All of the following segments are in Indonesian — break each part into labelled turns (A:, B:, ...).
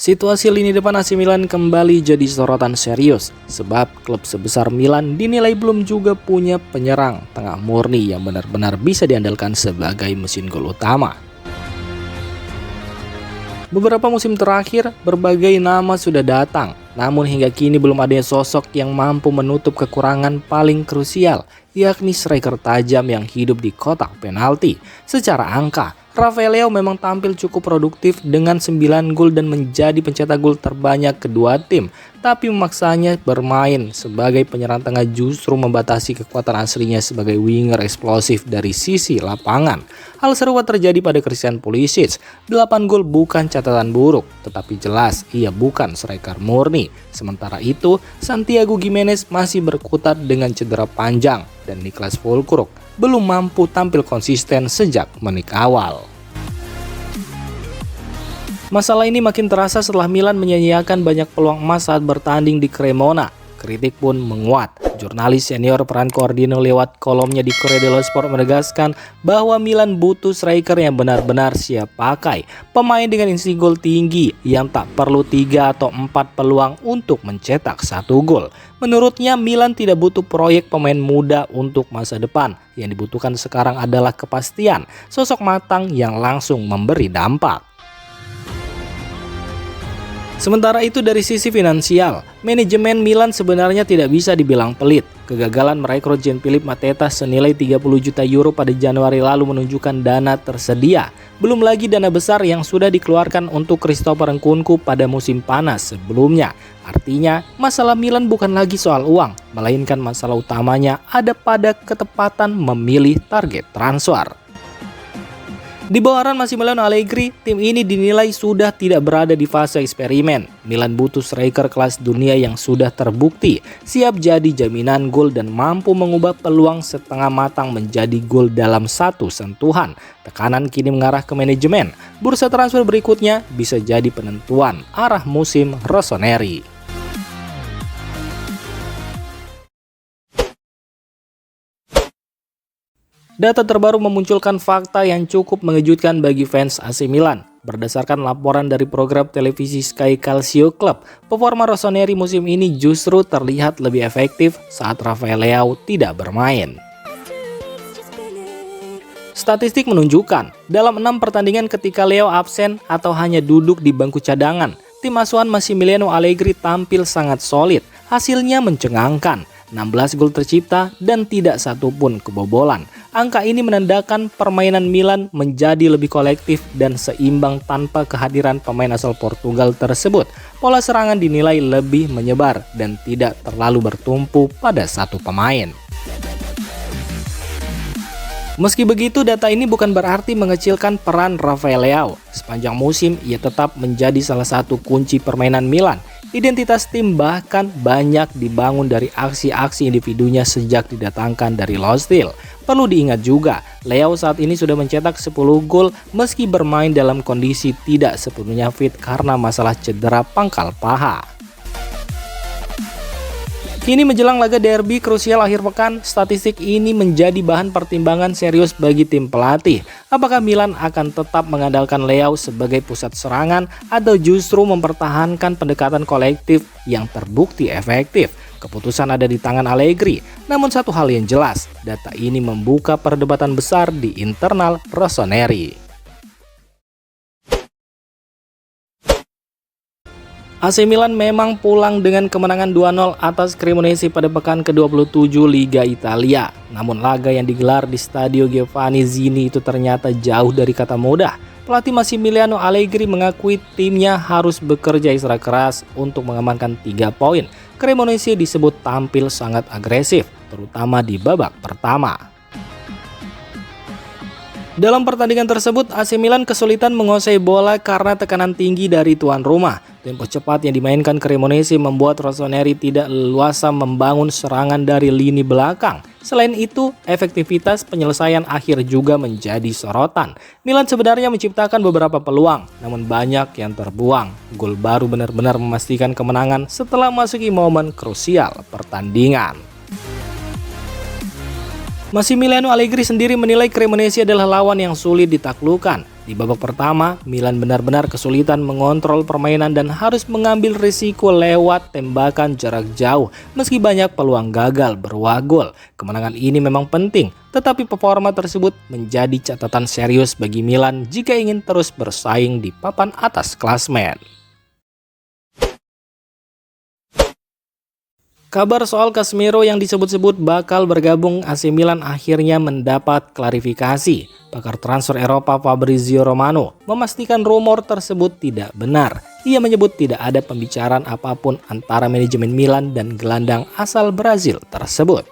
A: Situasi lini depan AC Milan kembali jadi sorotan serius sebab klub sebesar Milan dinilai belum juga punya penyerang tengah murni yang benar-benar bisa diandalkan sebagai mesin gol utama. Beberapa musim terakhir berbagai nama sudah datang, namun hingga kini belum adanya sosok yang mampu menutup kekurangan paling krusial, yakni striker tajam yang hidup di kotak penalti. Secara angka, Rafael Leao memang tampil cukup produktif dengan 9 gol dan menjadi pencetak gol terbanyak kedua tim, tapi memaksanya bermain sebagai penyerang tengah justru membatasi kekuatan aslinya sebagai winger eksplosif dari sisi lapangan. Hal serupa terjadi pada Christian Pulisic. 8 gol bukan catatan buruk, tetapi jelas ia bukan striker murni. Sementara itu, Santiago Gimenez masih berkutat dengan cedera panjang dan Niklas Füllkrug belum mampu tampil konsisten sejak menit awal. Masalah ini makin terasa setelah Milan menyia-nyiakan banyak peluang emas saat bertanding di Cremona. Kritik pun menguat. Jurnalis senior Franco Ordino lewat kolomnya di Corriere dello Sport menegaskan bahwa Milan butuh striker yang benar-benar siap pakai. Pemain dengan insting gol tinggi yang tak perlu 3 atau 4 peluang untuk mencetak 1 gol. Menurutnya Milan tidak butuh proyek pemain muda untuk masa depan. Yang dibutuhkan sekarang adalah kepastian, sosok matang yang langsung memberi dampak. Sementara itu dari sisi finansial, manajemen Milan sebenarnya tidak bisa dibilang pelit. Kegagalan merekrut Jean-Philippe Mateta senilai 30 juta euro pada Januari lalu menunjukkan dana tersedia. Belum lagi dana besar yang sudah dikeluarkan untuk Christopher Nkunku pada musim panas sebelumnya. Artinya, masalah Milan bukan lagi soal uang, melainkan masalah utamanya ada pada ketepatan memilih target transfer. Di bawah arahan Massimiliano Allegri, tim ini dinilai sudah tidak berada di fase eksperimen. Milan butuh striker kelas dunia yang sudah terbukti, siap jadi jaminan gol dan mampu mengubah peluang setengah matang menjadi gol dalam satu sentuhan. Tekanan kini mengarah ke manajemen. Bursa transfer berikutnya bisa jadi penentuan arah musim Rossoneri. Data terbaru memunculkan fakta yang cukup mengejutkan bagi fans AC Milan. Berdasarkan laporan dari program televisi Sky Calcio Club, performa Rossoneri musim ini justru terlihat lebih efektif saat Rafael Leao tidak bermain. Statistik menunjukkan, dalam 6 pertandingan ketika Leao absen atau hanya duduk di bangku cadangan, tim asuhan Massimiliano Allegri tampil sangat solid. Hasilnya mencengangkan. 16 gol tercipta dan tidak satupun kebobolan. Angka ini menandakan permainan Milan menjadi lebih kolektif dan seimbang tanpa kehadiran pemain asal Portugal tersebut. Pola serangan dinilai lebih menyebar dan tidak terlalu bertumpu pada satu pemain. Meski begitu, data ini bukan berarti mengecilkan peran Rafael Leao. Sepanjang musim, ia tetap menjadi salah satu kunci permainan Milan. Identitas tim bahkan banyak dibangun dari aksi-aksi individunya sejak didatangkan dari Lost Hill. Perlu diingat juga, Leao saat ini sudah mencetak 10 gol meski bermain dalam kondisi tidak sepenuhnya fit karena masalah cedera pangkal paha. Kini menjelang laga derby krusial akhir pekan, statistik ini menjadi bahan pertimbangan serius bagi tim pelatih. Apakah Milan akan tetap mengandalkan Leao sebagai pusat serangan atau justru mempertahankan pendekatan kolektif yang terbukti efektif? Keputusan ada di tangan Allegri. Namun satu hal yang jelas, data ini membuka perdebatan besar di internal Rossoneri. AC Milan memang pulang dengan kemenangan 2-0 atas Cremonese pada pekan ke-27 Liga Italia. Namun laga yang digelar di Stadio Giovanni Zini itu ternyata jauh dari kata mudah. Pelatih Massimiliano Allegri mengakui timnya harus bekerja ekstra keras untuk mengamankan 3 poin. Cremonese disebut tampil sangat agresif, terutama di babak pertama. Dalam pertandingan tersebut, AC Milan kesulitan menguasai bola karena tekanan tinggi dari tuan rumah. Tempo cepat yang dimainkan Cremonese membuat Rossoneri tidak leluasa membangun serangan dari lini belakang. Selain itu, efektivitas penyelesaian akhir juga menjadi sorotan. Milan sebenarnya menciptakan beberapa peluang, namun banyak yang terbuang. Gol baru benar-benar memastikan kemenangan setelah masuki momen krusial pertandingan. Massimiliano Allegri sendiri menilai Cremonese adalah lawan yang sulit ditaklukkan. Di babak pertama, Milan benar-benar kesulitan mengontrol permainan dan harus mengambil risiko lewat tembakan jarak jauh. Meski banyak peluang gagal beruang gol, kemenangan ini memang penting, tetapi performa tersebut menjadi catatan serius bagi Milan jika ingin terus bersaing di papan atas klasmen. Kabar soal Casemiro yang disebut-sebut bakal bergabung AC Milan akhirnya mendapat klarifikasi. Pakar transfer Eropa Fabrizio Romano memastikan rumor tersebut tidak benar. Ia menyebut tidak ada pembicaraan apapun antara manajemen Milan dan gelandang asal Brazil tersebut.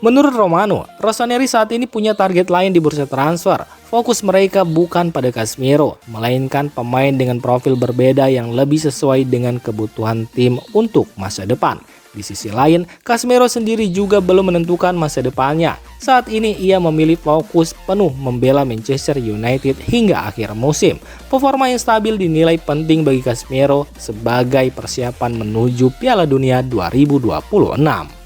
A: Menurut Romano, Rossoneri saat ini punya target lain di bursa transfer. Fokus mereka bukan pada Casemiro, melainkan pemain dengan profil berbeda yang lebih sesuai dengan kebutuhan tim untuk masa depan. Di sisi lain, Casemiro sendiri juga belum menentukan masa depannya. Saat ini ia memilih fokus penuh membela Manchester United hingga akhir musim. Performa yang stabil dinilai penting bagi Casemiro sebagai persiapan menuju Piala Dunia 2026.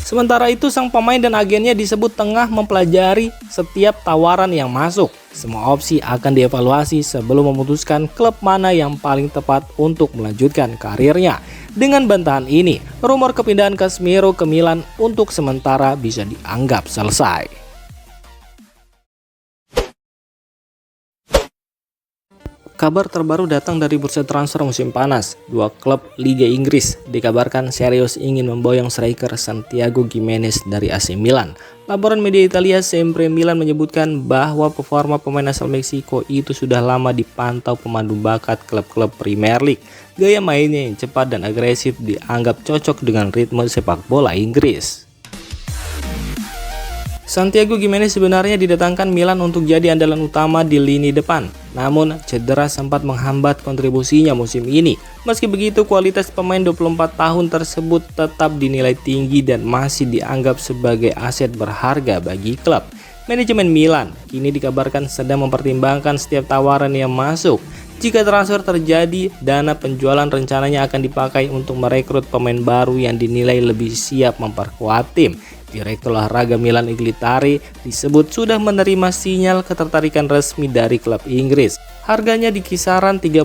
A: Sementara itu, sang pemain dan agennya disebut tengah mempelajari setiap tawaran yang masuk. Semua opsi akan dievaluasi sebelum memutuskan klub mana yang paling tepat untuk melanjutkan karirnya. Dengan bantahan ini, rumor kepindahan Casemiro ke Milan untuk sementara bisa dianggap selesai. Kabar terbaru datang dari bursa transfer musim panas. Dua klub Liga Inggris dikabarkan serius ingin memboyong striker Santiago Gimenez dari AC Milan. Laporan media Italia Sempre Milan menyebutkan bahwa performa pemain asal Meksiko itu sudah lama dipantau pemandu bakat klub-klub Premier League. Gaya mainnya yang cepat dan agresif dianggap cocok dengan ritme sepak bola Inggris. Santiago Gimenez sebenarnya didatangkan Milan untuk jadi andalan utama di lini depan. Namun, cedera sempat menghambat kontribusinya musim ini. Meski begitu, kualitas pemain 24 tahun tersebut tetap dinilai tinggi dan masih dianggap sebagai aset berharga bagi klub. Manajemen Milan kini dikabarkan sedang mempertimbangkan setiap tawaran yang masuk. Jika transfer terjadi, dana penjualan rencananya akan dipakai untuk merekrut pemain baru yang dinilai lebih siap memperkuat tim. Direktur olahraga Milan Iglitari disebut sudah menerima sinyal ketertarikan resmi dari klub Inggris. Harganya di kisaran 32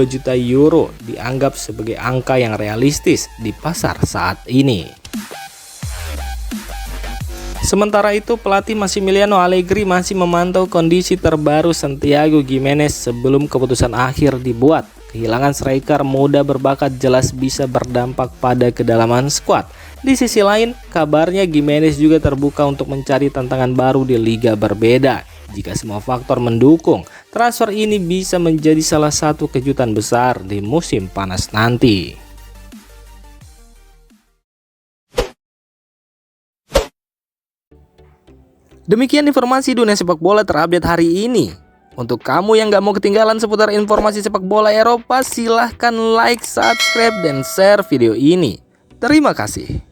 A: juta euro, dianggap sebagai angka yang realistis di pasar saat ini. Sementara itu, pelatih Massimiliano Allegri masih memantau kondisi terbaru Santiago Gimenez sebelum keputusan akhir dibuat. Kehilangan striker muda berbakat jelas bisa berdampak pada kedalaman skuad. Di sisi lain, kabarnya Gimenez juga terbuka untuk mencari tantangan baru di liga berbeda. Jika semua faktor mendukung, transfer ini bisa menjadi salah satu kejutan besar di musim panas nanti. Demikian informasi dunia sepak bola terupdate hari ini. Untuk kamu yang gak mau ketinggalan seputar informasi sepak bola Eropa, silahkan like, subscribe, dan share video ini. Terima kasih.